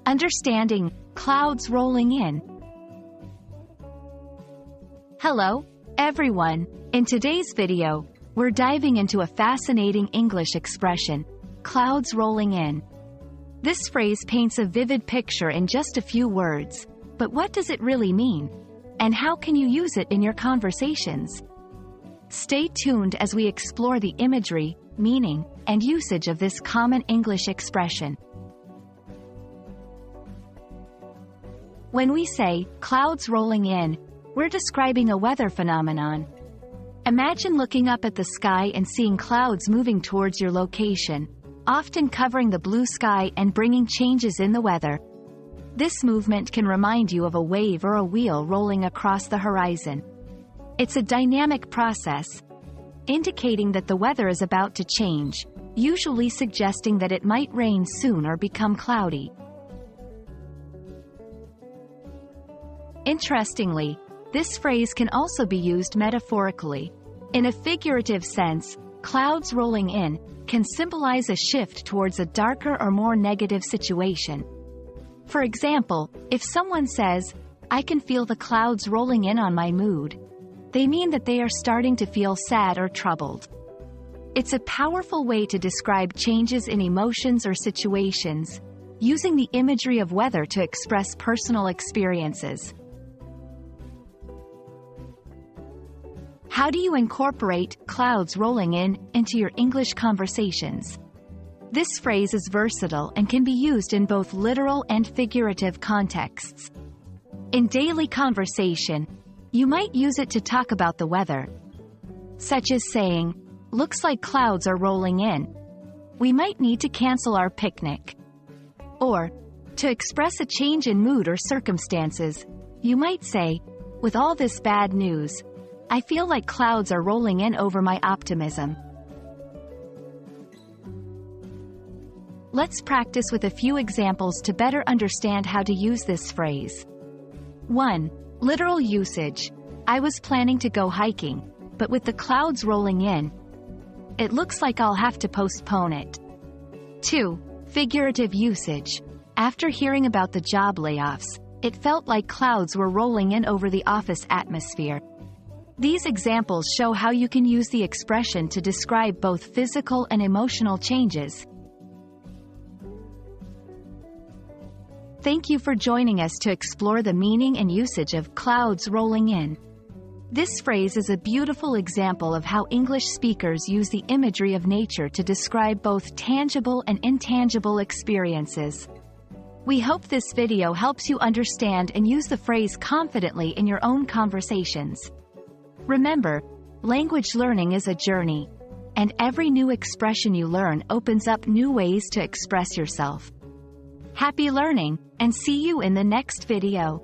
Understanding clouds rolling in. Hello, everyone. In today's video, we're diving into a fascinating English expression, clouds rolling in. This phrase paints a vivid picture in just a few words, but what does it really mean? And how can you use it in your conversations? Stay tuned as we explore the imagery, meaning, and usage of this common English expression. When we say, clouds rolling in, we're describing a weather phenomenon. Imagine looking up at the sky and seeing clouds moving towards your location, often covering the blue sky and bringing changes in the weather. This movement can remind you of a wave or a wheel rolling across the horizon. It's a dynamic process, indicating that the weather is about to change, usually suggesting that it might rain soon or become cloudy. Interestingly, this phrase can also be used metaphorically. In a figurative sense, clouds rolling in can symbolize a shift towards a darker or more negative situation. For example, if someone says, "I can feel the clouds rolling in on my mood," they mean that they are starting to feel sad or troubled. It's a powerful way to describe changes in emotions or situations, using the imagery of weather to express personal experiences. How do you incorporate clouds rolling in into your English conversations? This phrase is versatile and can be used in both literal and figurative contexts. In daily conversation, you might use it to talk about the weather, such as saying, "Looks like clouds are rolling in. We might need to cancel our picnic." Or, to express a change in mood or circumstances, you might say, "With all this bad news, I feel like clouds are rolling in over my optimism." Let's practice with a few examples to better understand how to use this phrase. 1. Literal usage. I was planning to go hiking, but with the clouds rolling in, it looks like I'll have to postpone it. 2. Figurative usage. After hearing about the job layoffs, it felt like clouds were rolling in over the office atmosphere. These examples show how you can use the expression to describe both physical and emotional changes. Thank you for joining us to explore the meaning and usage of clouds rolling in. This phrase is a beautiful example of how English speakers use the imagery of nature to describe both tangible and intangible experiences. We hope this video helps you understand and use the phrase confidently in your own conversations. Remember, language learning is a journey, and every new expression you learn opens up new ways to express yourself. Happy learning, and see you in the next video.